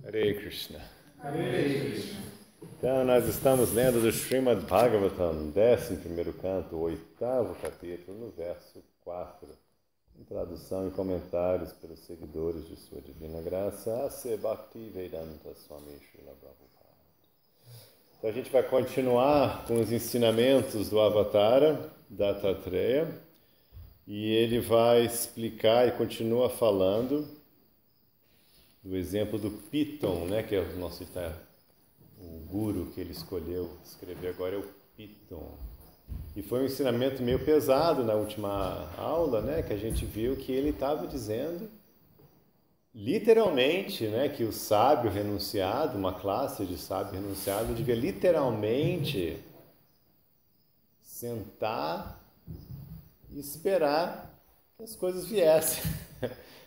Hare Krishna. Hare Krishna. Então, nós estamos lendo do Srimad Bhagavatam, 11º canto, 8º capítulo, no verso 4, em tradução e comentários pelos seguidores de Sua Divina Graça, A.C. Bhaktivedanta Swami Srila Prabhupada. Então, a gente vai continuar com os ensinamentos do Avatara, Dattatreya, e ele vai explicar e continua falando do exemplo do Piton, né, que é o nosso o guru que ele escolheu escrever agora é o Piton. E foi um ensinamento meio pesado na última aula, né, que a gente viu que ele estava dizendo literalmente, né, que o sábio renunciado, uma classe de sábio renunciado, devia literalmente sentar e esperar que as coisas viessem.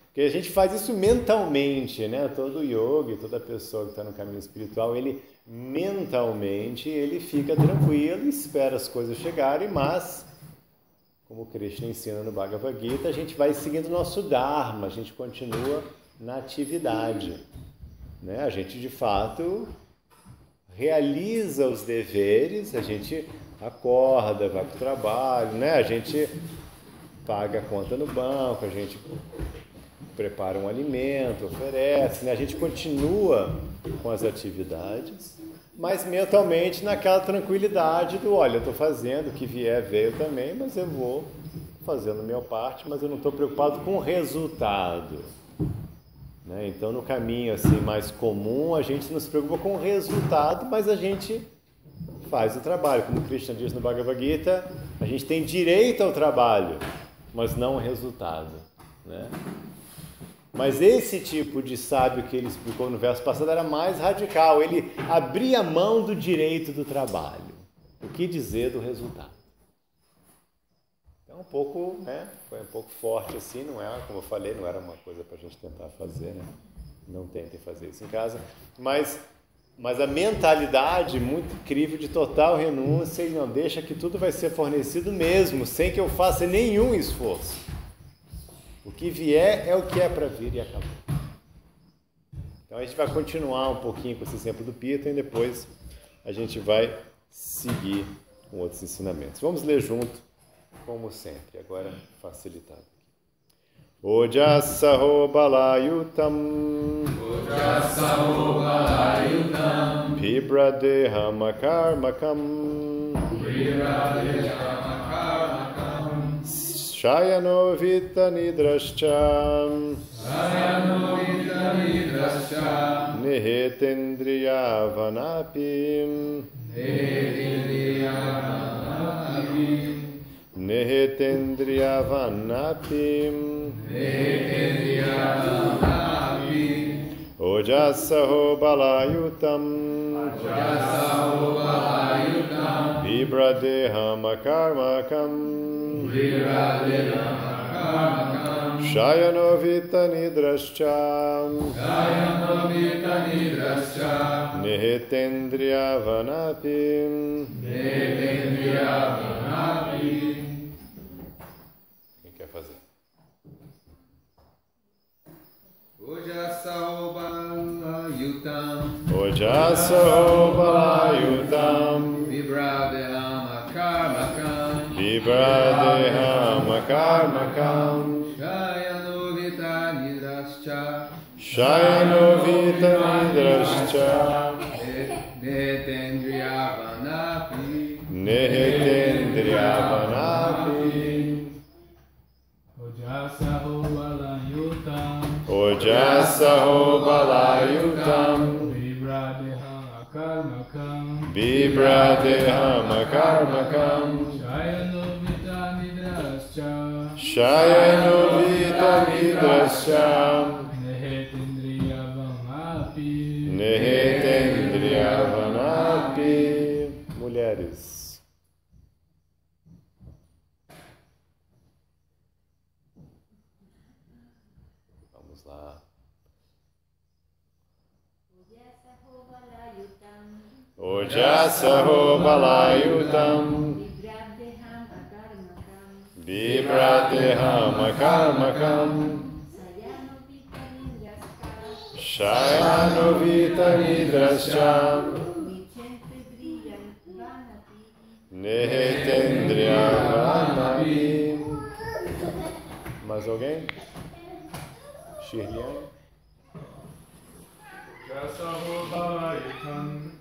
Porque a gente faz isso mentalmente, né? Todo yogi, toda pessoa que está no caminho espiritual, ele mentalmente, ele fica tranquilo e espera as coisas chegarem, mas, como Krishna ensina no Bhagavad Gita, a gente vai seguindo o nosso Dharma, a gente continua na atividade, né? A gente, de fato, realiza os deveres, a gente acorda, vai para o trabalho, né? A gente paga a conta no banco, a gente prepara um alimento, oferece, né? A gente continua com as atividades, mas mentalmente naquela tranquilidade do, olha, eu estou fazendo, o que vier veio também, mas eu vou fazendo a minha parte, mas eu não estou preocupado com o resultado, né? Então, no caminho assim mais comum, a gente não se preocupa com o resultado, mas a gente faz o trabalho. Como Krishna diz no Bhagavad Gita, a gente tem direito ao trabalho, mas não ao resultado, né? Mas esse tipo de sábio que ele explicou no verso passado era mais radical. Ele abria mão do direito do trabalho. O que dizer do resultado? Então, um pouco, né? Foi um pouco forte assim, não é? Como eu falei, não era uma coisa para a gente tentar fazer, né? Não tentem fazer isso em casa. Mas a mentalidade muito incrível de total renúncia e não deixa que tudo vai ser fornecido mesmo, sem que eu faça nenhum esforço. O que vier é o que é para vir e acabou. Então a gente vai continuar um pouquinho com esse exemplo do Piton e depois a gente vai seguir com outros ensinamentos. Vamos ler junto, como sempre, agora facilitado. Ojasaho balayutam Ojasaho balayutam Bibradeham akarmakam Bibradeham Shayano vita nidrascha Nihetendriyavanapi Ojasaho balayutam Vibradeham akarmakam Shayano vita nidrascha Nihetendriyavanapi Quem quer fazer? Ojasaho balayutam Ojasaho balayutam Vibradeham akarmakam Vibradeham akarmakam Shayano vita nidrascha Shayano vita nidrascha Nehetendriyavanapi Ojasaho balayutam Ojasaho balayutam Vibradeham akarmakam Vibradeham akarmakam Shayano vita nidrascha Shayano vita nidrascha Nehetendriyavanapi Mulheres. Vamos lá. Ojasaho balayutam Vibradeham akarmakam Shayanuvita Nidrascha Nehetendriya Vanapi. Mais alguém? Shirlian? Jasaho Balayutam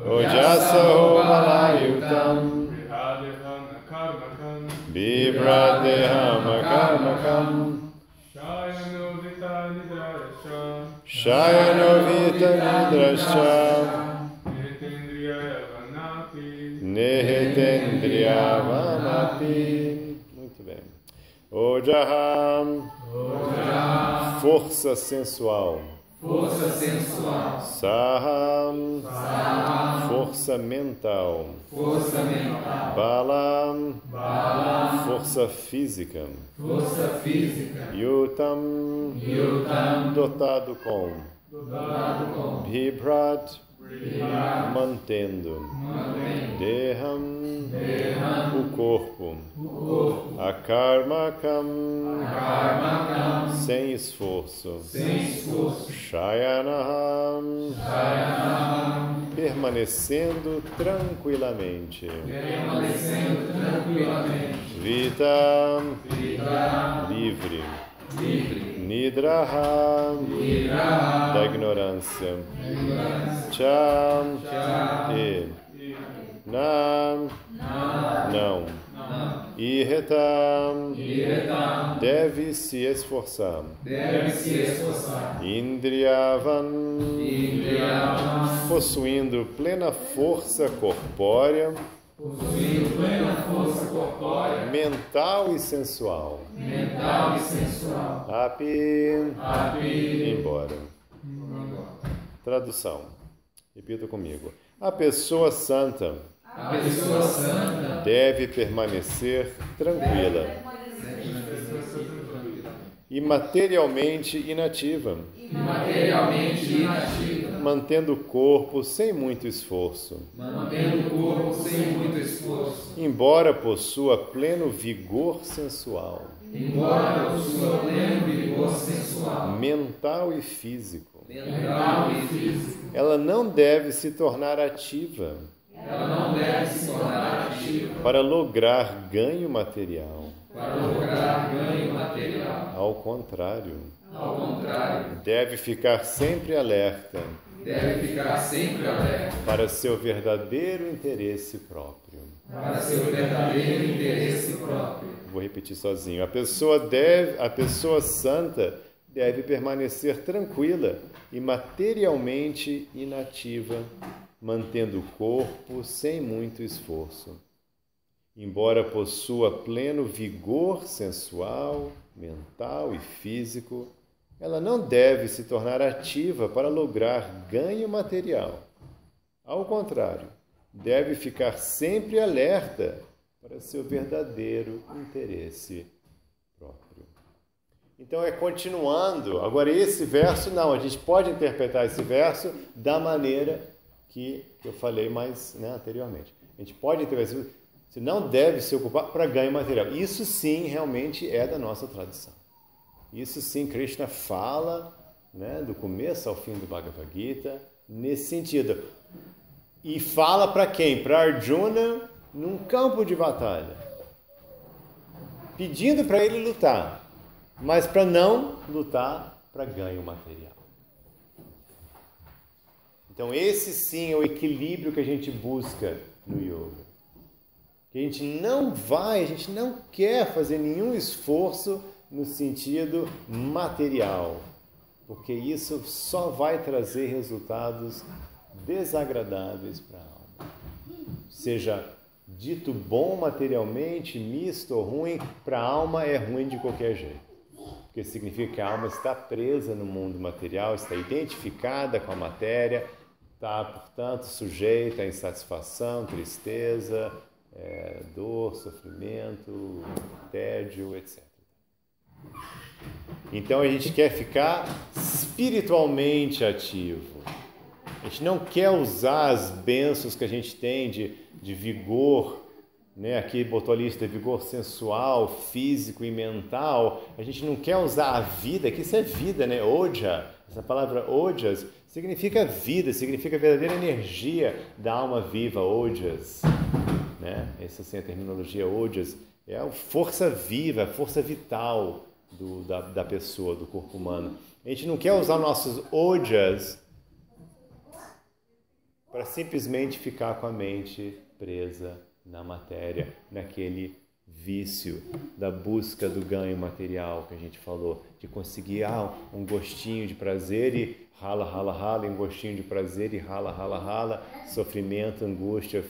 Ojasaho Balayutam Vihadeham Akarmakam Bibradeham Akarmakam Shayanovita Nidrascha Shayanovita Nidrascha Nitendriya Vanapi Nehetendriya Vanapi. Muito bem. Ojaham. Força sensual. Força sensual. Saham. Força mental. Força mental. Balam. Bala. Força física. Força física. Yutam. Yutam. Dotado com. Dotado com. Bibrat. Brilhar. Mantendo. Mantendo. Deham. Deham. O corpo. O corpo. Akarmakam. Karmakam. Sem esforço. Sem esforço. Shayanaham. Shayanam. Permanecendo tranquilamente. Permanecendo tranquilamente. Vita. Vida. Livre. Livre. Nidraha. Nidraha. Da ignorância. Ignorância. Cham. Chá. E. Nam. Não. Não. Não. Irritam. Irritam. Deve se esforçar. Deve se esforçar. Indriyavan. Indriyavan. Possuindo plena força corpórea, Possuindo plena força corpórea, mental e sensual. mental e sensual. Api. Api. Embora. Tradução. Repita comigo. A pessoa santa A pessoa santa deve permanecer tranquila e materialmente inativa, e materialmente inativa, mantendo o corpo sem muito esforço, mantendo o corpo sem muito esforço, embora possua pleno vigor sensual, embora possua pleno vigor sensual, mental e físico. mental e físico. Ela não deve se tornar ativa Ela não deve se tornar ativa para lograr ganho material. para lograr ganho material. Ao contrário, Ao contrário, deve ficar sempre alerta deve ficar sempre alerta para seu verdadeiro interesse próprio. para seu verdadeiro interesse próprio. Vou repetir sozinho. A pessoa santa deve permanecer tranquila e materialmente inativa, mantendo o corpo sem muito esforço. Embora possua pleno vigor sensual, mental e físico, ela não deve se tornar ativa para lograr ganho material. Ao contrário, deve ficar sempre alerta para seu verdadeiro interesse próprio. Então é continuando. Agora esse verso não, a gente pode interpretar esse verso da maneira que eu falei mais anteriormente. A gente pode interpretar, você não deve se ocupar para ganho material. Isso sim realmente é da nossa tradição. Isso sim Krishna fala, do começo ao fim do Bhagavad Gita, nesse sentido. E fala para quem? Para Arjuna num campo de batalha, pedindo para ele lutar, mas para não lutar para ganho material. Então esse sim é o equilíbrio que a gente busca no yoga. Que a gente não quer fazer nenhum esforço no sentido material, porque isso só vai trazer resultados desagradáveis para a alma. Seja dito bom materialmente, misto ou ruim, para a alma é ruim de qualquer jeito. Porque significa que a alma está presa no mundo material, está identificada com a matéria, está, portanto, sujeita à insatisfação, tristeza, dor, sofrimento, tédio, etc. Então a gente quer ficar espiritualmente ativo. A gente não quer usar as bênçãos que a gente tem de vigor, aqui botou a lista de vigor sensual, físico e mental. A gente não quer usar a vida, que isso é vida, Oja, Essa palavra ojas significa vida, significa verdadeira energia da alma viva, ojas. Né? Essa assim, a terminologia ojas é a força viva, a força vital da pessoa, do corpo humano. A gente não quer usar nossos ojas para simplesmente ficar com a mente presa na matéria, naquele vício da busca do ganho material que a gente falou, de conseguir um gostinho de prazer e rala, rala, rala, e um gostinho de prazer e rala, rala, rala, sofrimento, angústia,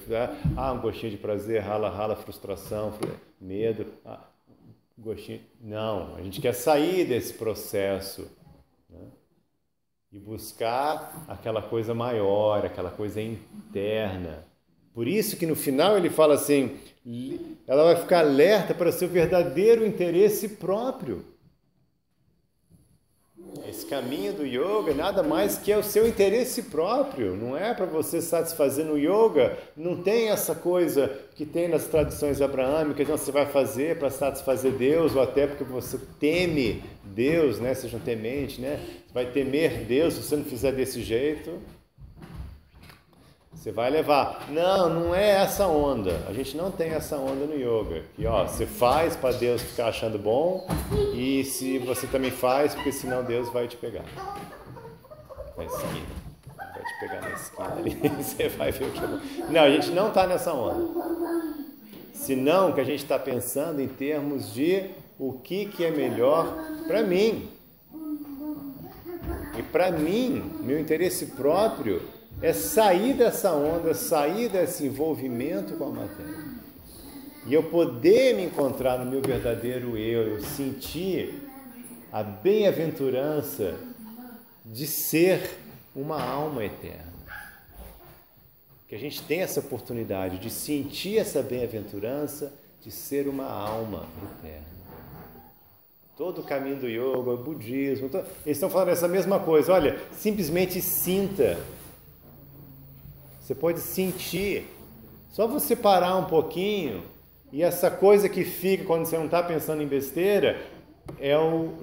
um gostinho de prazer, rala, rala, frustração, medo, gostinho. Não, a gente quer sair desse processo, né? E buscar aquela coisa maior, aquela coisa interna. Por isso que no final ele fala assim, ela vai ficar alerta para seu verdadeiro interesse próprio. Esse caminho do yoga nada mais que é o seu interesse próprio, não é para você satisfazer no yoga, não tem essa coisa que tem nas tradições abraâmicas, não, você vai fazer para satisfazer Deus, ou até porque você teme Deus, né? Seja um temente, né? Você vai temer Deus se você não fizer desse jeito. Você vai levar. Não é essa onda. A gente não tem essa onda no yoga. Que você faz para Deus ficar achando bom e se você também faz, porque senão Deus vai te pegar. Na esquina. Vai te pegar na esquina ali. Você vai ver o que é bom. Não, a gente não está nessa onda. Senão que a gente está pensando em termos de o que é melhor para mim. E para mim, meu interesse próprio é sair dessa onda, sair desse envolvimento com a matéria. E eu poder me encontrar no meu verdadeiro eu sentir a bem-aventurança de ser uma alma eterna. Que a gente tem essa oportunidade de sentir essa bem-aventurança de ser uma alma eterna. Todo o caminho do yoga, o budismo, eles estão falando essa mesma coisa. Olha, simplesmente sinta. Você pode sentir, só você parar um pouquinho e essa coisa que fica quando você não está pensando em besteira,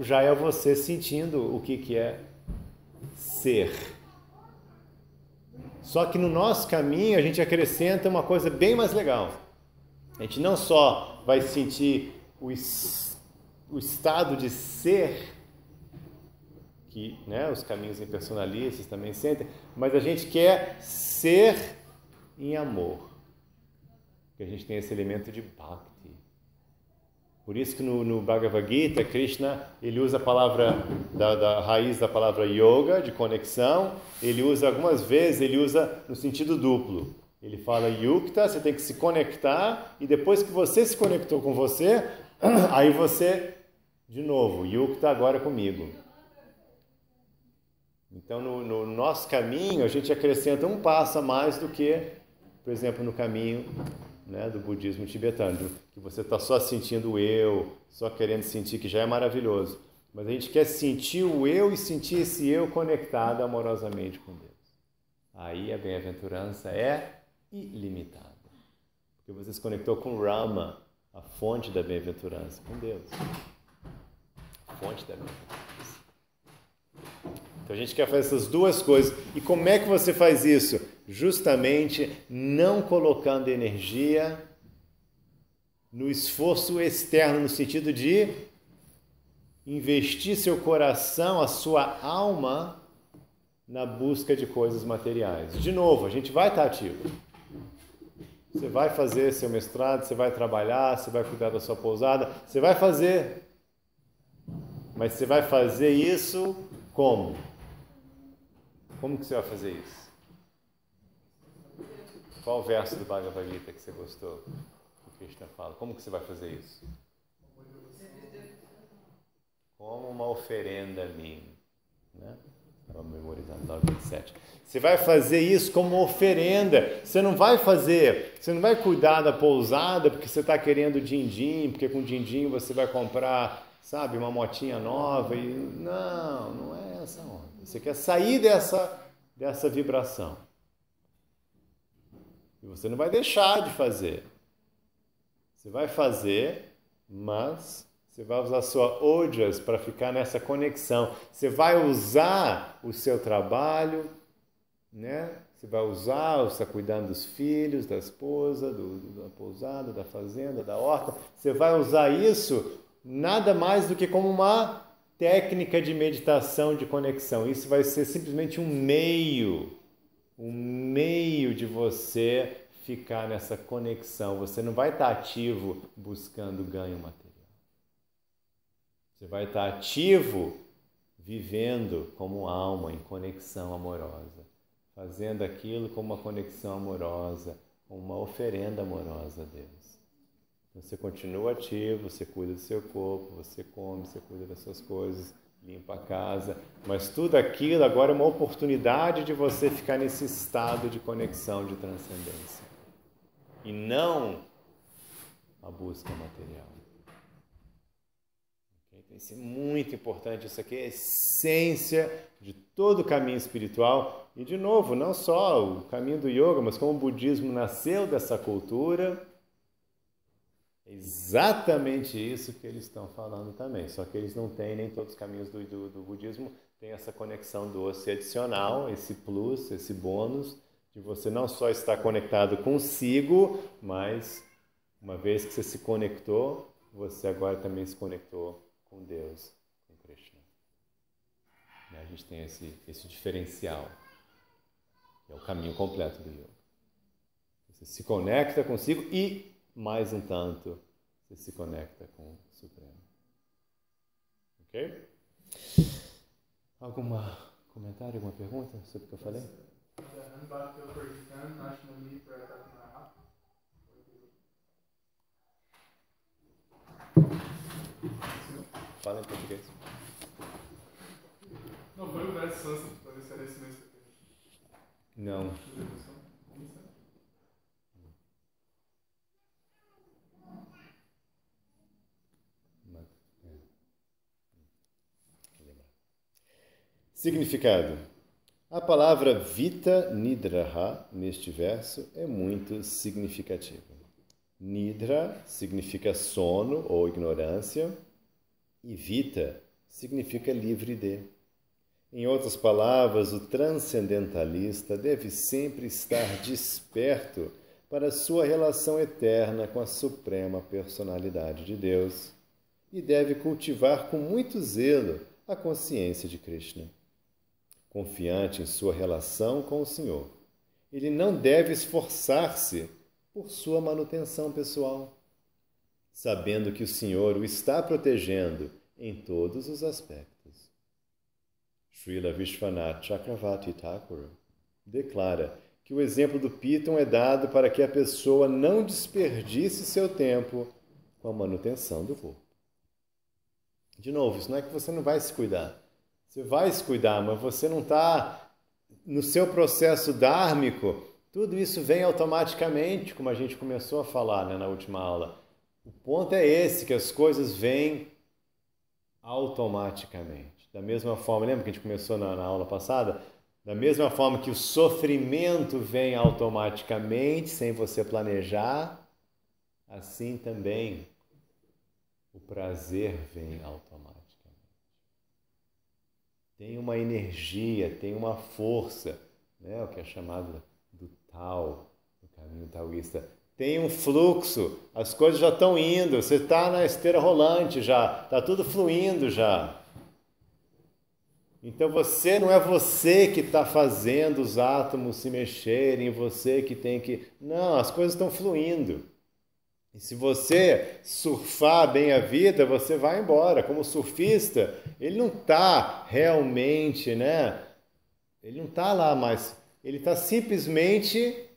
já é você sentindo o que é ser. Só que no nosso caminho a gente acrescenta uma coisa bem mais legal. A gente não só vai sentir o estado de ser, que os caminhos impersonalistas também sentem, mas a gente quer ser em amor, que a gente tem esse elemento de bhakti. Por isso que no Bhagavad Gita, Krishna, ele usa a palavra, da raiz da palavra yoga, de conexão, ele usa algumas vezes, ele usa no sentido duplo. Ele fala yukta, você tem que se conectar, e depois que você se conectou com você, aí você, de novo, yukta agora comigo. Então, no nosso caminho, a gente acrescenta um passo a mais do que, por exemplo, no caminho do budismo tibetano, que você está só sentindo o eu, só querendo sentir, que já é maravilhoso. Mas a gente quer sentir o eu e sentir esse eu conectado amorosamente com Deus. Aí a bem-aventurança é ilimitada. Porque você se conectou com Rama, a fonte da bem-aventurança, com Deus. A fonte da bem-aventurança. Então a gente quer fazer essas duas coisas. E como é que você faz isso? Justamente não colocando energia no esforço externo, no sentido de investir seu coração, a sua alma, na busca de coisas materiais. De novo, a gente vai estar ativo. Você vai fazer seu mestrado, você vai trabalhar, você vai cuidar da sua pousada, você vai fazer. Mas você vai fazer isso como? Como que você vai fazer isso? Qual o verso do Bhagavad Gita que você gostou? Que o Krishna fala. Como que você vai fazer isso? Como uma oferenda a mim. Né? Estava memorizando, 27. Você vai fazer isso como uma oferenda. Você não vai cuidar da pousada porque você está querendo din-din, porque com din-din você vai comprar, uma motinha nova. Não é essa onda. Você quer sair dessa vibração. E você não vai deixar de fazer. Você vai fazer, mas Você vai usar a sua ojas para ficar nessa conexão. Você vai usar o seu trabalho, né? Você vai usar, você está cuidando dos filhos, da esposa, da pousada, da fazenda, da horta. Você vai usar isso nada mais do que como uma técnica de meditação, de conexão. Isso vai ser simplesmente um meio de você ficar nessa conexão. Você não vai estar ativo buscando ganho material. Você vai estar ativo vivendo como alma em conexão amorosa, fazendo aquilo como uma conexão amorosa, como uma oferenda amorosa a Deus. Você continua ativo, você cuida do seu corpo, você come, você cuida das suas coisas, limpa a casa, mas tudo aquilo agora é uma oportunidade de você ficar nesse estado de conexão, de transcendência. E não a busca material. Okay? Isso é muito importante, isso aqui é a essência de todo o caminho espiritual. E, de novo, não só o caminho do yoga, mas como o budismo nasceu dessa cultura, é exatamente isso que eles estão falando também. Só que eles não têm, nem todos os caminhos do budismo têm essa conexão doce adicional, esse plus, esse bônus, de você não só estar conectado consigo, mas uma vez que você se conectou, você agora também se conectou com Deus, com Krishna. E a gente tem esse diferencial, que é o caminho completo do yoga. Você se conecta consigo e, mais um tanto, você se conecta com o Supremo. Ok? Algum comentário, alguma pergunta sobre o que eu falei? Fala em português. Não, foi o verso sânscrito, para ver se era esse mesmo. Não. Significado. A palavra Vita Nidraha, neste verso, é muito significativa. Nidra significa sono ou ignorância, e Vita significa livre de. Em outras palavras, o transcendentalista deve sempre estar desperto para sua relação eterna com a suprema personalidade de Deus e deve cultivar com muito zelo a consciência de Krishna. Confiante em sua relação com o Senhor, ele não deve esforçar-se por sua manutenção pessoal, sabendo que o Senhor o está protegendo em todos os aspectos. Srila Vishwanath Chakravarti Thakur declara que o exemplo do Piton é dado para que a pessoa não desperdice seu tempo com a manutenção do corpo. De novo, isso não é que você não vai se cuidar. Você vai se cuidar, mas você não está no seu processo dármico. Tudo isso vem automaticamente, como a gente começou a falar, né, na última aula. O ponto é esse, que as coisas vêm automaticamente. Da mesma forma, lembra que a gente começou na aula passada? Da mesma forma que o sofrimento vem automaticamente, sem você planejar, assim também o prazer vem automaticamente. Tem uma energia, tem uma força, né? O que é chamado do Tao, do caminho taoísta. Tem um fluxo, as coisas já estão indo, você está na esteira rolante já, está tudo fluindo já. Então você não é você que está fazendo os átomos se mexerem, você que tem que... Não, as coisas estão fluindo. E se você surfar bem a vida, você vai embora. Como surfista, ele não está realmente, né? Ele não está lá, mas ele está simplesmente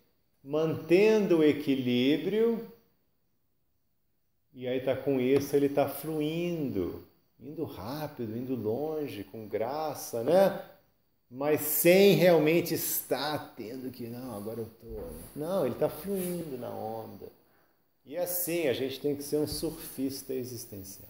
mantendo o equilíbrio e aí está com isso, ele está fluindo, indo rápido, indo longe, com graça, né? Mas sem realmente estar tendo que, não, agora eu estou... Não, ele está fluindo na onda. E assim, a gente tem que ser um surfista existencial.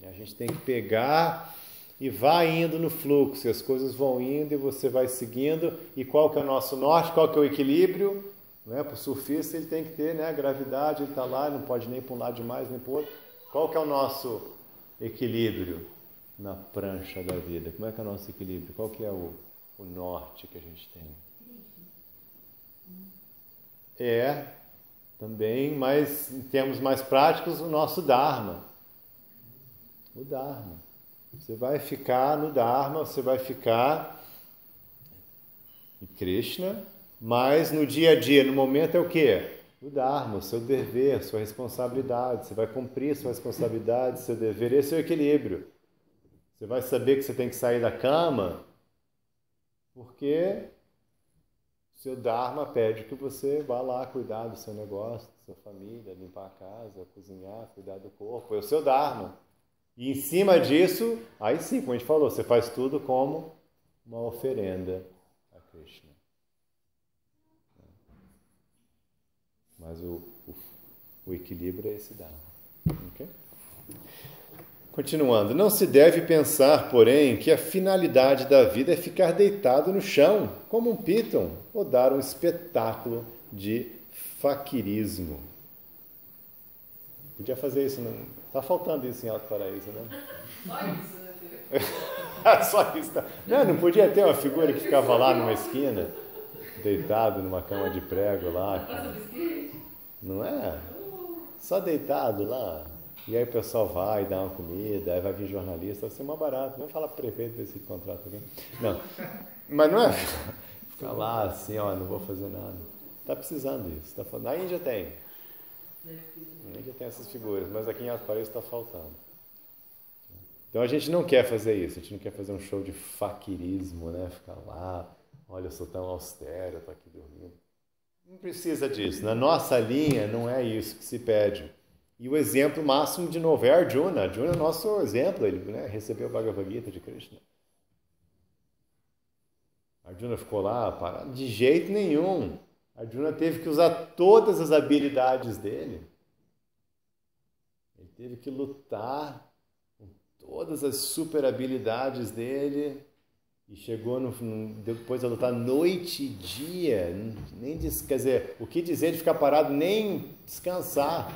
A gente tem que pegar e vai indo no fluxo, as coisas vão indo e você vai seguindo. E qual que é o nosso norte? Qual que é o equilíbrio? Né? Para o surfista ele tem que ter, né, a gravidade, ele está lá, não pode nem para um lado demais nem para o outro. Qual que é o nosso equilíbrio na prancha da vida? Como é que é o nosso equilíbrio? Qual que é o norte que a gente tem? Também, mas em termos mais práticos, o nosso Dharma. O Dharma. Você vai ficar no Dharma, você vai ficar em Krishna, mas no dia a dia, no momento é o quê? O Dharma, o seu dever, sua responsabilidade. Você vai cumprir sua responsabilidade, seu dever. Esse é o equilíbrio. Você vai saber que você tem que sair da cama porque seu Dharma pede que você vá lá cuidar do seu negócio, da sua família, limpar a casa, cozinhar, cuidar do corpo. É o seu Dharma. E em cima disso, aí sim, como a gente falou, você faz tudo como uma oferenda a Krishna. Mas o equilíbrio é esse Dharma. Okay? Continuando, não se deve pensar, porém, que a finalidade da vida é ficar deitado no chão, como um piton, ou dar um espetáculo de faquirismo. Podia fazer isso, não? Tá faltando isso em Alto Paraíso, né? Só isso, né? Só isso. Tá? Não podia ter uma figura que ficava lá numa esquina, deitado numa cama de prego lá. Não é? Só deitado lá. E aí o pessoal vai dar uma comida, aí vai vir jornalista, vai ser mais barato. Vamos falar pro prefeito, ver se contrata alguém. Não, mas não é ficar lá assim, ó, não vou fazer nada. Tá precisando disso. Tá falando. Na Índia tem. Na Índia tem essas figuras, mas aqui em Alto Paraíso está faltando. Então a gente não quer fazer isso, a gente não quer fazer um show de faquirismo, né? Ficar lá, olha, eu sou tão austero, eu tô aqui dormindo. Não precisa disso. Na nossa linha não é isso que se pede. E o exemplo máximo, de novo, é Arjuna. Arjuna é o nosso exemplo, ele, né, recebeu o Bhagavad Gita de Krishna. Arjuna ficou lá parado? De jeito nenhum. Arjuna teve que usar todas as habilidades dele. Ele teve que lutar com todas as super habilidades dele e chegou depois de lutar noite e dia. Quer dizer, o que dizer de ficar parado, nem descansar.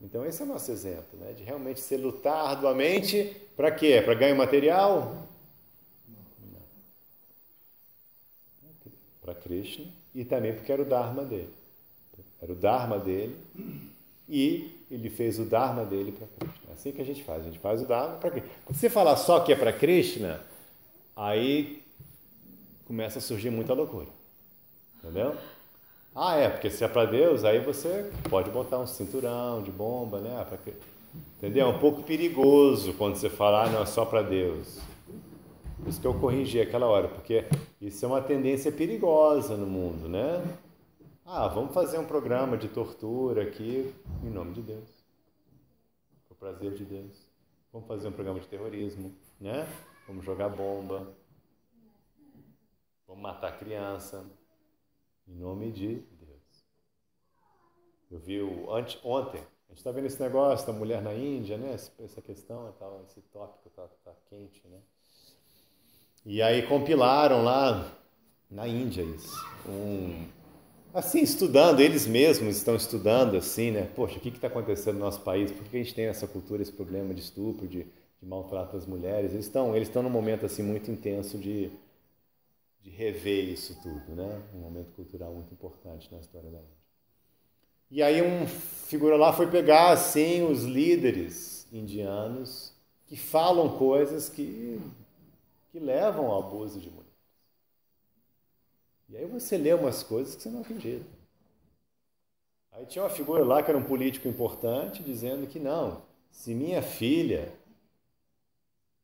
Então esse é o nosso exemplo, né? De realmente se lutar arduamente, para quê? Para ganhar material? Não. Para Krishna e também porque era o Dharma dele. Era o Dharma dele e ele fez o Dharma dele para Krishna. É assim que a gente faz o Dharma para Krishna. Quando você falar só que é para Krishna, aí começa a surgir muita loucura. Entendeu? Porque se é para Deus, aí você pode botar um cinturão de bomba, né? Entendeu? É um pouco perigoso quando você fala, não, é só para Deus. Por isso que eu corrigi aquela hora, porque isso é uma tendência perigosa no mundo, né? Vamos fazer um programa de tortura aqui, em nome de Deus. Com o prazer de Deus. Vamos fazer um programa de terrorismo, né? Vamos jogar bomba. Vamos matar criança. Em nome de Deus. Eu vi ontem, a gente está vendo esse negócio da mulher na Índia, né? Essa questão, esse tópico tá quente, né? E aí compilaram lá na Índia isso. Assim, estudando, eles mesmos estão estudando assim, né? Poxa, o que está acontecendo no nosso país? Por que a gente tem essa cultura, esse problema de estupro, de maltrato às mulheres? Eles estão num momento assim muito intenso de rever isso tudo, né? Um momento cultural muito importante na história da Índia. E aí figura lá foi pegar, assim, os líderes indianos que falam coisas que levam ao abuso de mulheres. E aí você lê umas coisas que você não acredita. Aí tinha uma figura lá que era um político importante dizendo que não, se minha filha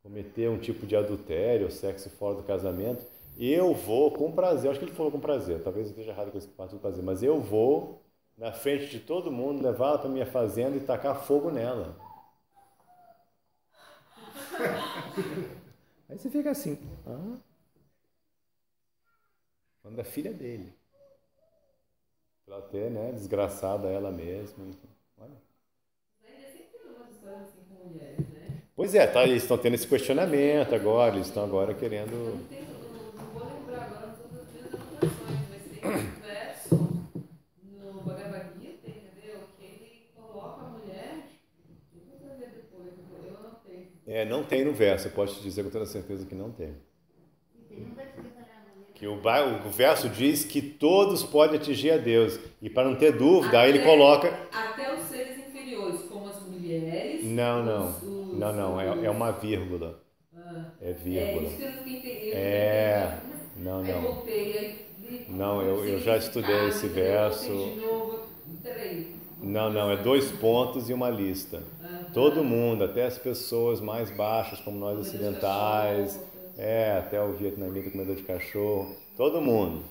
cometer um tipo de adultério ou sexo fora do casamento, eu vou com prazer, acho que ele falou com prazer, talvez eu esteja errado com esse parte do prazer, mas eu vou, na frente de todo mundo, levar ela para minha fazenda e tacar fogo nela. Aí você fica assim, quando a filha dele, para até, né, desgraçada ela mesma, enfim, olha. Ainda sempre tem umas histórias assim com mulheres, né? Pois é, eles estão tendo esse questionamento agora, eles estão agora querendo... Não vou lembrar agora todas as minhas anotações, mas tem um verso no Bhagavad Gita, entendeu? Que ele coloca a mulher tem no verso, eu posso te dizer com toda certeza que não tem. Que o verso diz que todos podem atingir a Deus. E para não ter dúvida, aí ele coloca... Até os seres inferiores, como as mulheres... Não, é uma vírgula. É vírgula. É isso que eu fiquei entendendo. Não. Aí voltei, Não, eu já estudei esse verso. Não, é 2 pontos e uma lista. Todo mundo, até as pessoas mais baixas, como nós ocidentais, até o vietnamita comedor de cachorro, todo mundo.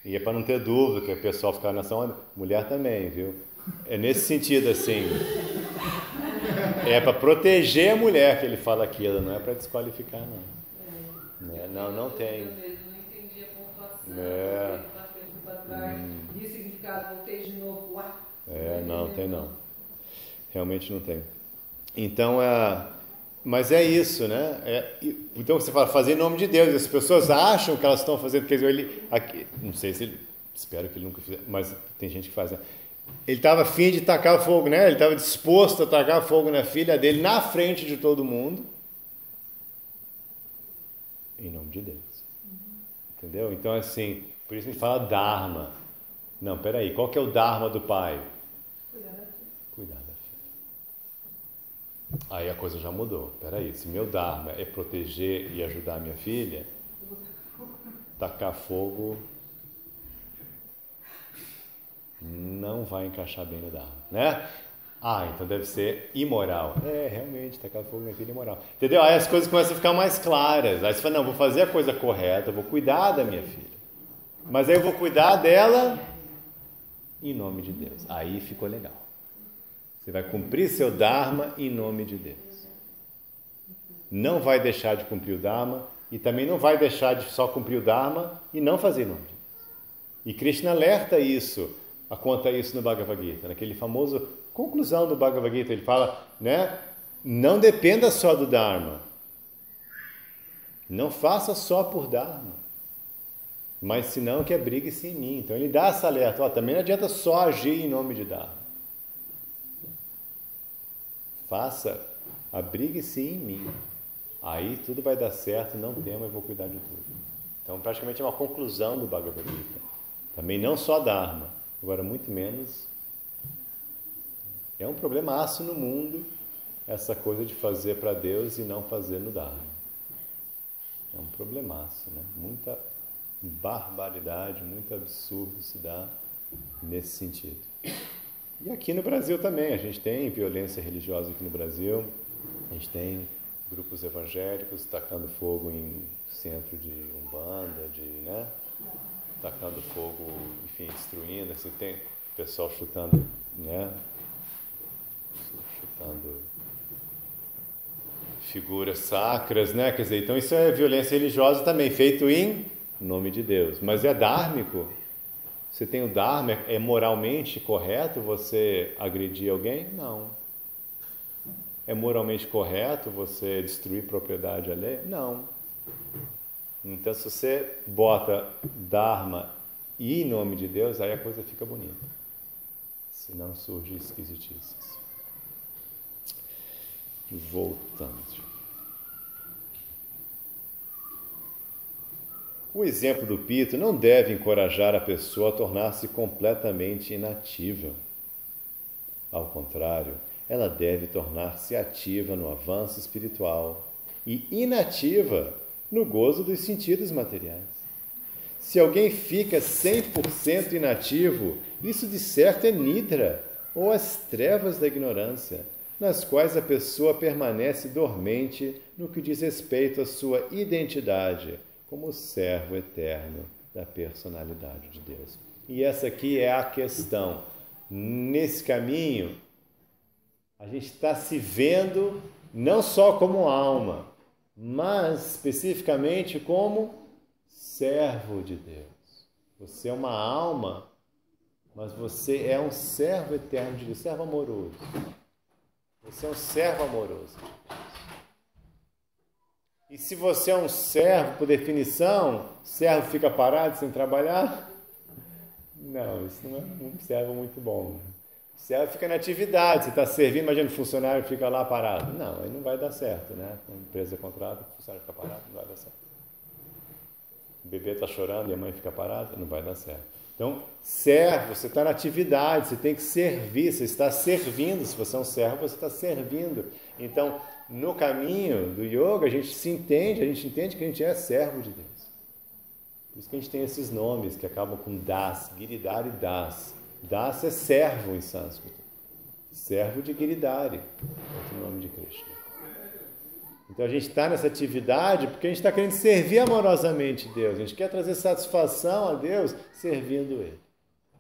E é para não ter dúvida que o pessoal ficar nessa onda, mulher também, viu? É nesse sentido assim. É para proteger a mulher que ele fala aquilo, não é para desqualificar, não. Não tem. Eu mesmo não entendi a pontuação. Para frente e para trás. E o significado, voltei de novo. Não tem não. Realmente não tem. Então, mas é isso, né? Então você fala, fazer em nome de Deus. As pessoas acham que elas estão fazendo, quer dizer, não sei se ele, espero que ele nunca fizesse, mas tem gente que faz, né? Ele estava afim de tacar fogo, né? Ele estava disposto a tacar fogo na filha dele, na frente de todo mundo. Em nome de Deus. Entendeu? Então, assim, por isso ele fala Dharma. Não, peraí, qual que é o Dharma do pai? Cuidar da filha. Aí a coisa já mudou. Peraí, se meu Dharma é proteger e ajudar a minha filha, tacar fogo não vai encaixar bem no Dharma, né? Então deve ser imoral. Realmente, tacar fogo na minha filha é imoral. Entendeu? Aí as coisas começam a ficar mais claras. Aí você fala, não, vou fazer a coisa correta, vou cuidar da minha filha. Mas aí eu vou cuidar dela em nome de Deus. Aí ficou legal. Você vai cumprir seu Dharma em nome de Deus. Não vai deixar de cumprir o Dharma e também não vai deixar de só cumprir o Dharma e não fazer em nome de Deus. E Krishna alerta conta isso no Bhagavad Gita, naquele famoso conclusão do Bhagavad Gita, ele fala, né? Não dependa só do Dharma. Não faça só por Dharma. Mas senão que abrigue-se em mim. Então ele dá essa alerta, também não adianta só agir em nome de Dharma. Abrigue-se em mim. Aí tudo vai dar certo, não tema, eu vou cuidar de tudo. Então praticamente é uma conclusão do Bhagavad Gita. Também não só Dharma, agora muito menos. É um problemaço no mundo essa coisa de fazer para Deus e não fazer no Dharma. É um problemaço, né? Muita barbaridade, muito absurdo se dá nesse sentido. E aqui no Brasil também, a gente tem violência religiosa aqui no Brasil, a gente tem grupos evangélicos tacando fogo em centro de umbanda, né? Tacando fogo, enfim, destruindo, você tem pessoal chutando, né? Chutando figuras sacras, né? Quer dizer, então isso é violência religiosa também, feito em nome de Deus. Mas é dármico? Você tem o Dharma, é moralmente correto você agredir alguém? Não. É moralmente correto você destruir propriedade alheia? Não. Então, se você bota Dharma e em nome de Deus, aí a coisa fica bonita. Senão surge esquisitices. Voltando. O exemplo do Pito não deve encorajar a pessoa a tornar-se completamente inativa. Ao contrário, ela deve tornar-se ativa no avanço espiritual e inativa no gozo dos sentidos materiais. Se alguém fica 100% inativo, isso de certo é nidra, ou as trevas da ignorância, nas quais a pessoa permanece dormente no que diz respeito à sua identidade, como servo eterno da personalidade de Deus. E essa aqui é a questão. Nesse caminho, a gente está se vendo não só como alma, mas especificamente como servo de Deus. Você é uma alma, mas você é um servo eterno de Deus, servo amoroso. Você é um servo amoroso. E se você é um servo, por definição, servo fica parado sem trabalhar? Não, isso não é um servo muito bom. Servo fica na atividade, você está servindo, imagina o funcionário fica lá parado. Não, aí não vai dar certo, né? A empresa contrata, o funcionário fica parado, não vai dar certo. O bebê está chorando e a mãe fica parada, não vai dar certo. Então, servo, você está na atividade, você tem que servir, você está servindo. Se você é um servo, você está servindo. Então, no caminho do yoga, a gente entende que a gente é servo de Deus. Por isso que a gente tem esses nomes que acabam com das, Giridhari Das. Das é servo em sânscrito. Servo de Giridhari, é o nome de Krishna. Então a gente está nessa atividade porque a gente está querendo servir amorosamente Deus. A gente quer trazer satisfação a Deus servindo Ele.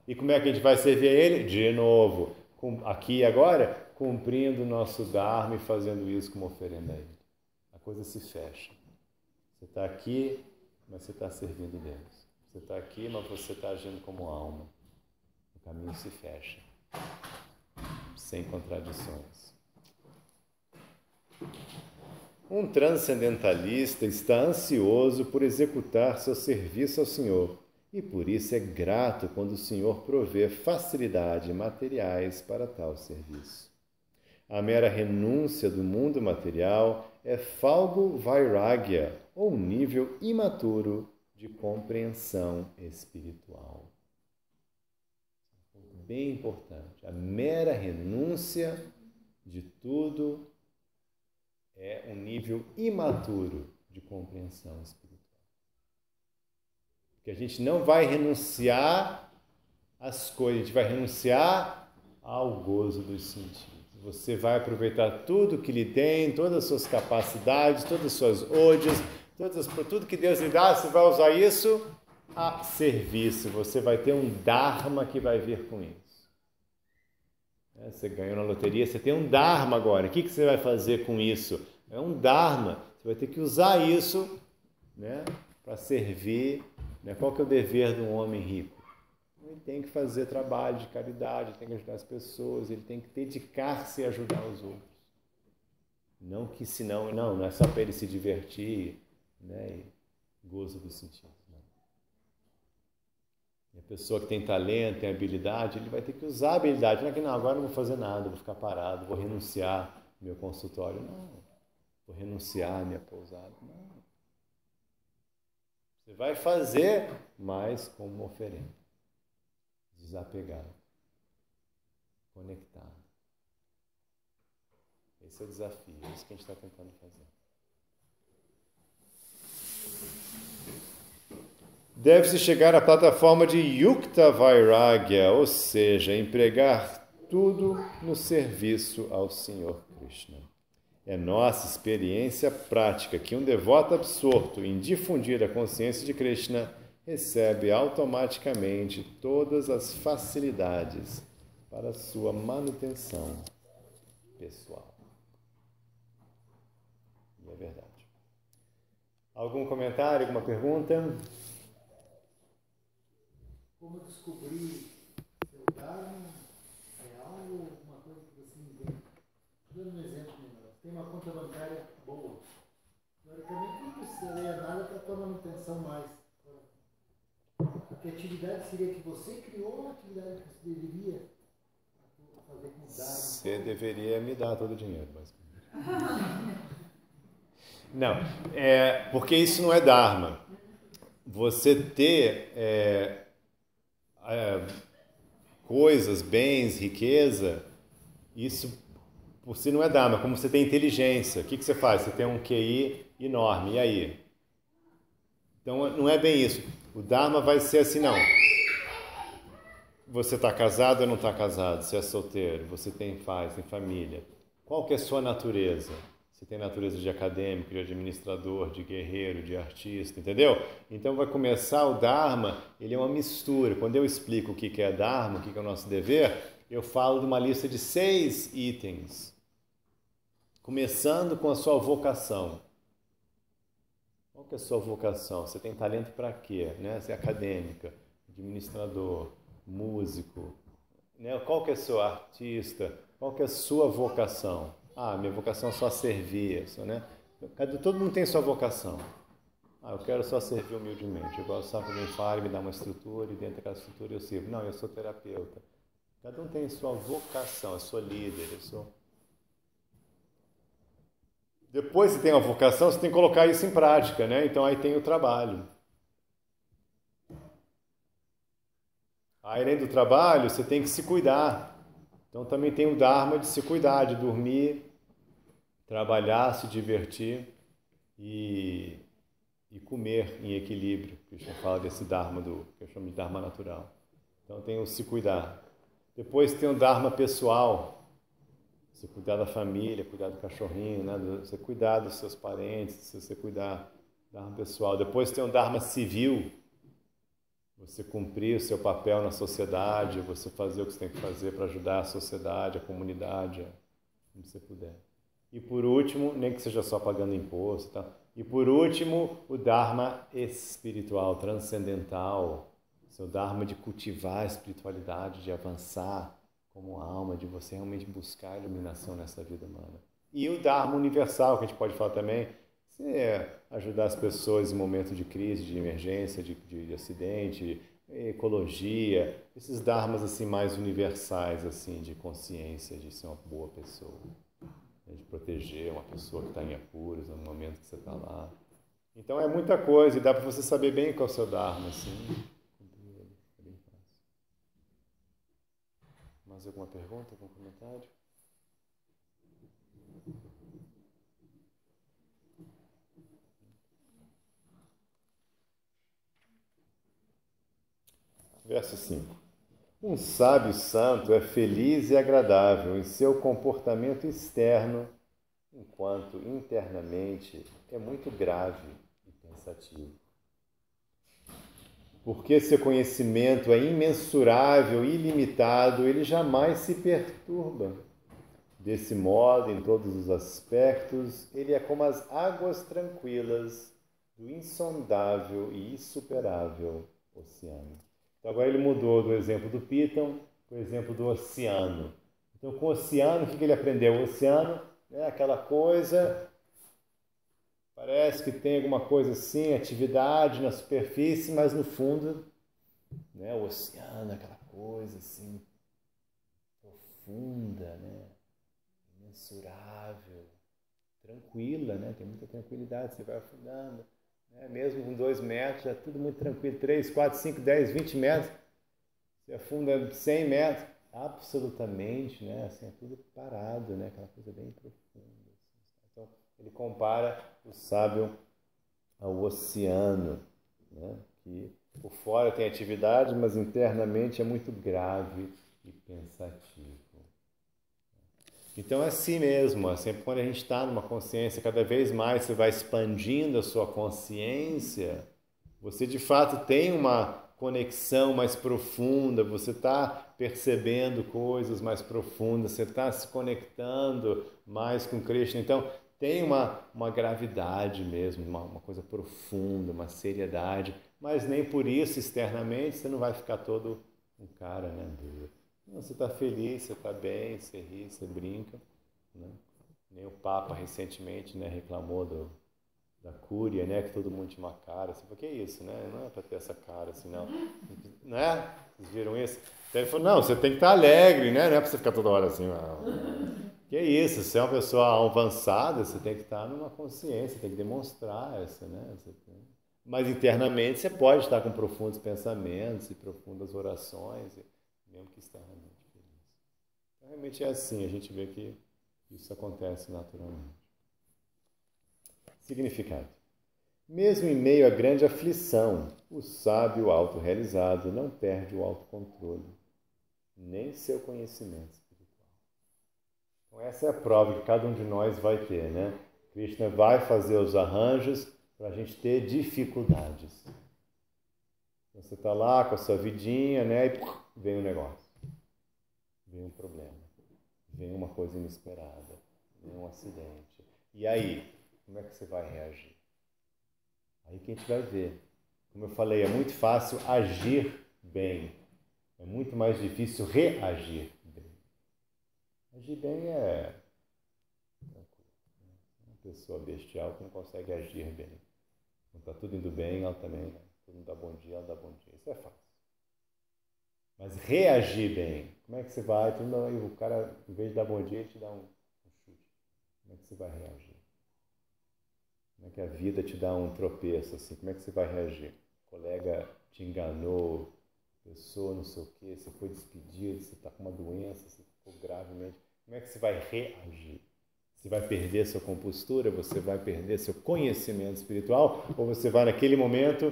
E como é que a gente vai servir a Ele? De novo, aqui e agora, cumprindo o nosso Dharma e fazendo isso como oferenda a Ele. A coisa se fecha. Você está aqui, mas você está servindo Deus. Você está aqui, mas você está agindo como alma. O caminho se fecha, sem contradições. Um transcendentalista está ansioso por executar seu serviço ao Senhor e por isso é grato quando o Senhor provê facilidade materiais para tal serviço. A mera renúncia do mundo material é falgo vairagya, ou um nível imaturo de compreensão espiritual. Bem importante. A mera renúncia de tudo é um nível imaturo de compreensão espiritual. Porque a gente não vai renunciar às coisas, a gente vai renunciar ao gozo dos sentidos. Você vai aproveitar tudo que lhe tem, todas as suas capacidades, todas as suas odias, tudo que Deus lhe dá, você vai usar isso a serviço. Você vai ter um Dharma que vai vir com isso. Você ganhou na loteria, você tem um Dharma agora. O que você vai fazer com isso? É um Dharma. Você vai ter que usar isso, né, para servir. Né? Qual que é o dever de um homem rico? Ele tem que fazer trabalho de caridade, ele tem que ajudar as pessoas, ele tem que dedicar-se a ajudar os outros. Não que senão, não é só para ele se divertir, né, e gozo dos sentidos. Não. E a pessoa que tem talento, tem habilidade, ele vai ter que usar a habilidade. Não é que não, agora não vou fazer nada, vou ficar parado, vou renunciar ao meu consultório. Não, vou renunciar à minha pousada. Não. Você vai fazer, mas como uma oferenda. Desapegado. Conectado. Esse é o desafio, é isso que a gente está tentando fazer. Deve-se chegar à plataforma de Yukta Vairagya, ou seja, empregar tudo no serviço ao Senhor Krishna. É nossa experiência prática que um devoto absorto em difundir a consciência de Krishna recebe automaticamente todas as facilidades para sua manutenção pessoal. E é verdade. Algum comentário, alguma pergunta? Como descobrir seu Dharma real ou uma coisa que você inventa? Dando um exemplo melhor. Tem uma conta bancária boa. Teoricamente não precisaria nada para a tua manutenção mais. Porque a atividade seria que você criou ou a atividade que você deveria fazer com o Dharma? Você deveria me dar todo o dinheiro, basicamente. Não, porque isso não é Dharma. Você ter coisas, bens, riqueza, isso por si não é Dharma. Como você tem inteligência, o que você faz? Você tem um QI enorme, e aí? Então não é bem isso. O Dharma vai ser assim, não. Você está casado ou não está casado? Você é solteiro? Você tem paz, tem família? Qual que é a sua natureza? Você tem natureza de acadêmico, de administrador, de guerreiro, de artista, entendeu? Então vai começar o Dharma, ele é uma mistura. Quando eu explico o que é Dharma, o que é o nosso dever, eu falo de uma lista de 6 itens. Começando com a sua vocação. Qual que é a sua vocação? Você tem talento para quê? Né? Você é acadêmica, administrador, músico. Né? Qual que é o seu artista? Qual que é a sua vocação? Ah, minha vocação é só servir. Né? Todo mundo tem sua vocação. Ah, eu quero só servir humildemente. Eu gosto só que alguém fale, me dá uma estrutura e dentro daquela estrutura eu sirvo. Não, eu sou terapeuta. Cada um tem a sua vocação, a sua líder, a sua... Depois que você tem uma vocação, você tem que colocar isso em prática, né? Então aí tem o trabalho. Aí, além do trabalho, você tem que se cuidar. Então também tem o Dharma de se cuidar, de dormir, trabalhar, se divertir e comer em equilíbrio. Krishna fala desse Dharma que eu chamo de Dharma natural. Então tem o se cuidar. Depois tem o Dharma pessoal. Você cuidar da família, cuidar do cachorrinho, né? Você cuidar dos seus parentes, você cuidar do Dharma pessoal. Depois tem o Dharma civil. Você cumprir o seu papel na sociedade, você fazer o que você tem que fazer para ajudar a sociedade, a comunidade, como você puder. E por último, nem que seja só pagando imposto, tá? E por último, o Dharma espiritual, transcendental, o seu Dharma de cultivar a espiritualidade, de avançar como alma, de você realmente buscar a iluminação nessa vida humana. E o Dharma universal, que a gente pode falar também, você ajudar as pessoas em momentos de crise, de emergência, de acidente, ecologia, esses dharmas assim mais universais assim de consciência, de ser uma boa pessoa, de proteger uma pessoa que está em apuros no momento que você está lá. Então é muita coisa e dá para você saber bem qual é o seu dharma, assim. É bem fácil. Mais alguma pergunta, algum comentário? Verso 5. Um sábio santo é feliz e agradável em seu comportamento externo, enquanto internamente é muito grave e pensativo. Porque seu conhecimento é imensurável e ilimitado, ele jamais se perturba. Desse modo, em todos os aspectos, ele é como as águas tranquilas do insondável e insuperável oceano. Então, agora ele mudou do exemplo do Piton para o exemplo do oceano. Então, com o oceano, o que ele aprendeu? O oceano é aquela coisa, parece que tem alguma coisa assim, atividade na superfície, mas no fundo, né, o oceano é aquela coisa assim, profunda, né, imensurável, tranquila, né, tem muita tranquilidade, você vai afundando. Mesmo com 2 metros, é tudo muito tranquilo. 3, 4, 5, 10, 20 metros. Você afunda 100 metros. Absolutamente, né? Assim, é tudo parado, né? Aquela coisa bem profunda. Então, ele compara o sábio ao oceano, né? Que por fora tem atividade, mas internamente é muito grave e pensativo. Então é assim mesmo, sempre quando a gente está numa consciência, cada vez mais você vai expandindo a sua consciência, você de fato tem uma conexão mais profunda, você está percebendo coisas mais profundas, você está se conectando mais com Krishna. Então tem uma gravidade mesmo, uma coisa profunda, uma seriedade, mas nem por isso externamente você não vai ficar todo um cara, né, duro. Você está feliz, você está bem, você ri, você brinca. Né? Nem o Papa recentemente, né, reclamou da cúria, né, que todo mundo tinha uma cara. Assim, o que é isso? Né? Não é para ter essa cara assim, não. Não é? Vocês viram isso? Então ele falou, não, você tem que estar alegre, né? Não é para você ficar toda hora assim. Não. Que é isso? Se é uma pessoa avançada, você tem que estar numa consciência, tem que demonstrar essa, né? Mas internamente você pode estar com profundos pensamentos e profundas orações, mesmo que externamente feliz. Então, realmente é assim, a gente vê que isso acontece naturalmente. Significado. Mesmo em meio à grande aflição, o sábio autorrealizado não perde o autocontrole, nem seu conhecimento espiritual. Então essa é a prova que cada um de nós vai ter, né? Krishna vai fazer os arranjos para a gente ter dificuldades. Você está lá com a sua vidinha, né? E vem um negócio, vem um problema, vem uma coisa inesperada, vem um acidente. E aí, como é que você vai reagir? Aí que a gente vai ver. Como eu falei, é muito fácil agir bem, é muito mais difícil reagir bem. Agir bem é uma pessoa bestial que não consegue agir bem. Quando está tudo indo bem, ela também, todo mundo dá bom dia, ela dá bom dia. Isso é fácil. Mas reagir bem. Como é que você vai? O cara, em vez de dar bom dia, ele te dá um chute. Como é que você vai reagir? Como é que a vida te dá um tropeço assim? Como é que você vai reagir? O colega te enganou, pessoa não sei o quê, você foi despedido, você está com uma doença, você ficou gravemente. Como é que você vai reagir? Você vai perder sua compostura? Você vai perder seu conhecimento espiritual? Ou você vai, naquele momento,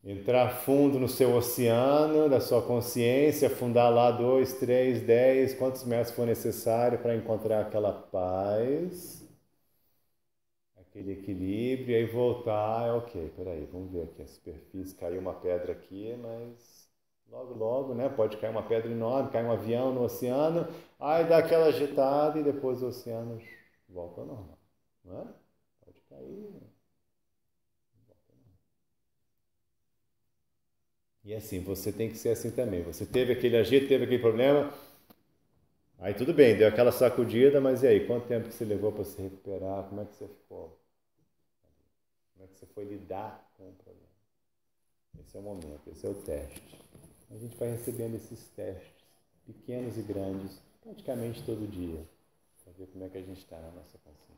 entrar fundo no seu oceano, da sua consciência, afundar lá 2, 3, 10, quantos metros for necessário para encontrar aquela paz, aquele equilíbrio, e aí voltar, ok, peraí, vamos ver aqui a superfície, caiu uma pedra aqui, mas logo, né, pode cair uma pedra enorme, cai um avião no oceano, aí dá aquela agitada e depois o oceano volta ao normal, não é? Pode cair. E assim, você tem que ser assim também. Você teve aquele agito, teve aquele problema, aí tudo bem, deu aquela sacudida, mas e aí? Quanto tempo que você levou para se recuperar? Como é que você ficou? Como é que você foi lidar com o problema? Esse é o momento, esse é o teste. A gente vai recebendo esses testes, pequenos e grandes, praticamente todo dia, para ver como é que a gente está na nossa consciência.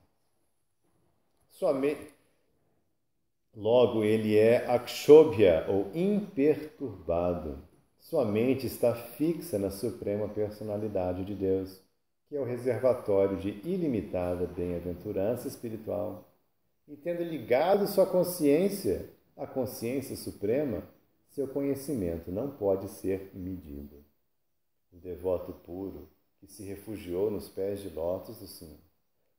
Logo, ele é akshobhya, ou imperturbado. Sua mente está fixa na suprema personalidade de Deus, que é o reservatório de ilimitada bem-aventurança espiritual. E tendo ligado sua consciência à consciência suprema, seu conhecimento não pode ser medido. O devoto puro, que se refugiou nos pés de lótus do Senhor,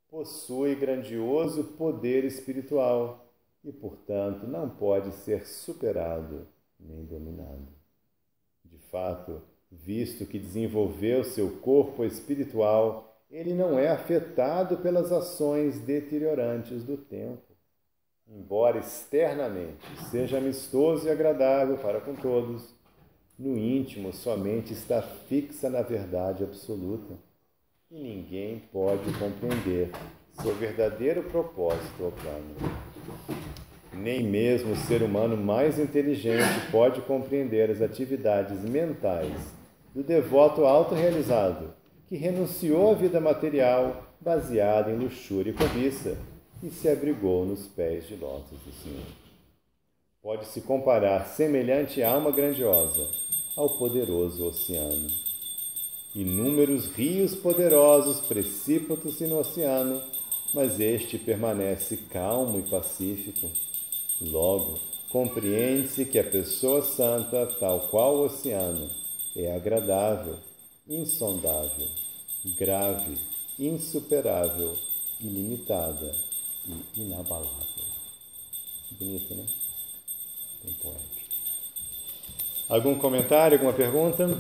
possui grandioso poder espiritual, e, portanto, não pode ser superado nem dominado. De fato, visto que desenvolveu seu corpo espiritual, ele não é afetado pelas ações deteriorantes do tempo. Embora externamente seja amistoso e agradável para com todos, no íntimo sua mente está fixa na verdade absoluta, e ninguém pode compreender seu verdadeiro propósito ou plano. Nem mesmo o ser humano mais inteligente pode compreender as atividades mentais do devoto autorrealizado, que renunciou à vida material baseada em luxúria e cobiça e se abrigou nos pés de lótus do Senhor. Pode-se comparar semelhante alma grandiosa ao poderoso oceano. Inúmeros rios poderosos precipam-se no oceano, mas este permanece calmo e pacífico. Logo, compreende-se que a pessoa santa, tal qual o oceano, é agradável, insondável, grave, insuperável, ilimitada e inabalável. Bonito, né? Bem poético. Algum comentário, alguma pergunta? Os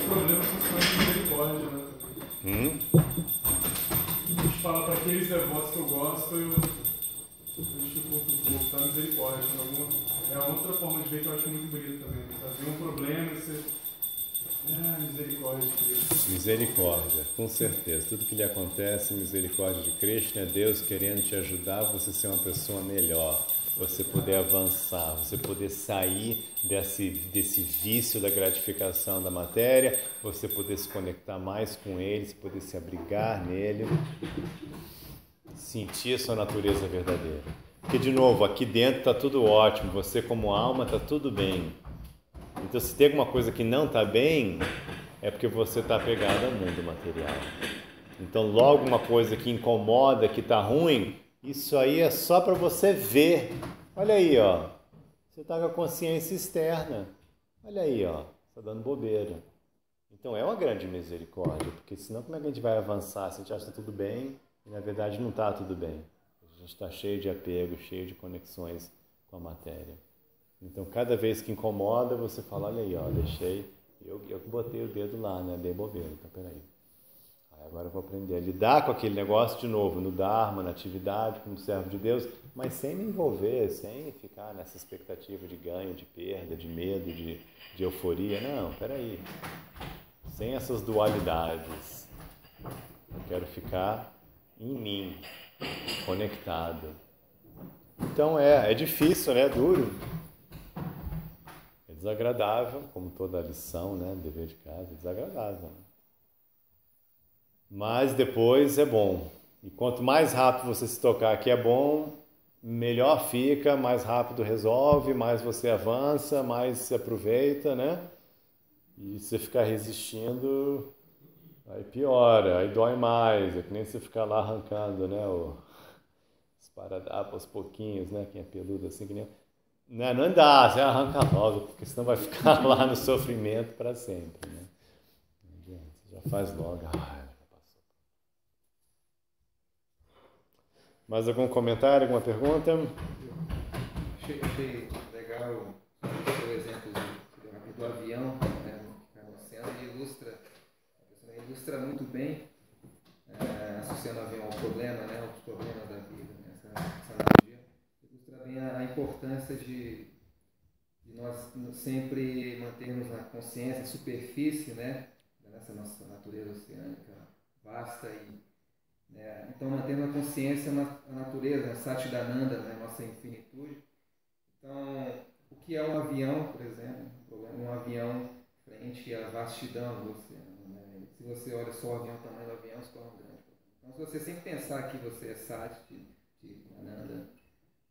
problemas são mais de misericórdia, né? A gente fala para aqueles devotos que eu gosto, eu dificulto um pouco, tá? Misericórdia. É outra forma de ver que eu acho muito bonito também. Fazer um problema e você... misericórdia de Cristo. Misericórdia, com certeza. Tudo que lhe acontece, misericórdia de Krishna, é Deus querendo te ajudar a você ser uma pessoa melhor, você poder avançar, você poder sair desse vício da gratificação da matéria, você poder se conectar mais com Ele, você poder se abrigar nele, sentir a sua natureza verdadeira. Porque, de novo, aqui dentro está tudo ótimo, você como alma está tudo bem. Então, se tem alguma coisa que não está bem, é porque você está apegado ao mundo material. Então, logo uma coisa que incomoda, que está ruim, isso aí é só para você ver. Olha aí, ó. Você está com a consciência externa. Olha aí, ó. Está dando bobeira. Então, é uma grande misericórdia, porque senão como é que a gente vai avançar se a gente acha que está tudo bem e, na verdade, não está tudo bem? A gente está cheio de apego, cheio de conexões com a matéria. Então, cada vez que incomoda, você fala, olha aí, ó, deixei, eu botei o dedo lá, né, dei bobeira, então peraí. Aí agora eu vou aprender a lidar com aquele negócio de novo, no Dharma, na atividade, como servo de Deus, mas sem me envolver, sem ficar nessa expectativa de ganho, de perda, de medo, de euforia. Não, peraí. Sem essas dualidades. Eu quero ficar em mim, conectado. Então é difícil, né? É duro. É desagradável, como toda lição, né? Dever de casa, é desagradável. Né? Mas depois é bom. E quanto mais rápido você se tocar que é bom, melhor fica, mais rápido resolve, mais você avança, mais se aproveita, né? E você ficar resistindo, aí piora, aí dói mais. É que nem você ficar lá arrancando, né? Os paradapos aos pouquinhos, né? Quem é peludo assim, que nem... Não dá, você arranca logo, porque senão vai ficar lá no sofrimento para sempre, né? Não adianta, você já faz logo. Mais algum comentário, alguma pergunta? Achei legal o seu exemplo do avião, né, ele ilustra muito bem, associando o avião ao problema, né, aos problemas da vida, né, essa analogia, ilustra bem a importância de nós sempre mantermos na consciência, a superfície, né, dessa nossa natureza oceânica vasta e então, mantendo a consciência na natureza, a Satchidananda, né, nossa infinitude. Então, o que é um avião, por exemplo? Um avião frente à vastidão do oceano. Né? Se você olha só o avião, o tamanho do avião se torna grande. Então, se você sempre pensar que você é Satchidananda,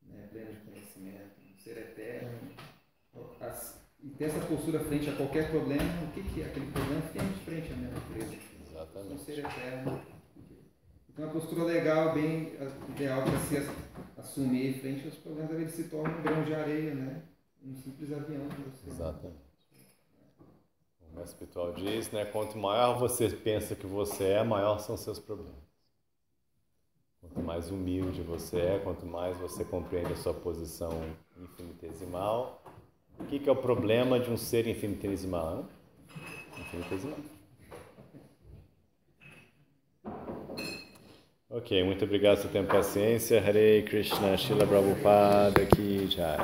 né, pleno de conhecimento, um ser eterno, e ter essa postura frente a qualquer problema, o que é aquele problema? Fica de frente à minha natureza. Exatamente. Um ser eterno. Então, uma postura legal, bem ideal para se assumir frente aos problemas, ele se torna um grão de areia, né? Um simples avião. Exatamente. O mestre espiritual diz, né? Quanto maior você pensa que você é, maior são seus problemas. Quanto mais humilde você é, quanto mais você compreende a sua posição infinitesimal. O que é o problema de um ser infinitesimal? Infinitesimal. Ok, muito obrigado pelo seu tempo e paciência. Hare Krishna, Srila Prabhupada Ki Jai.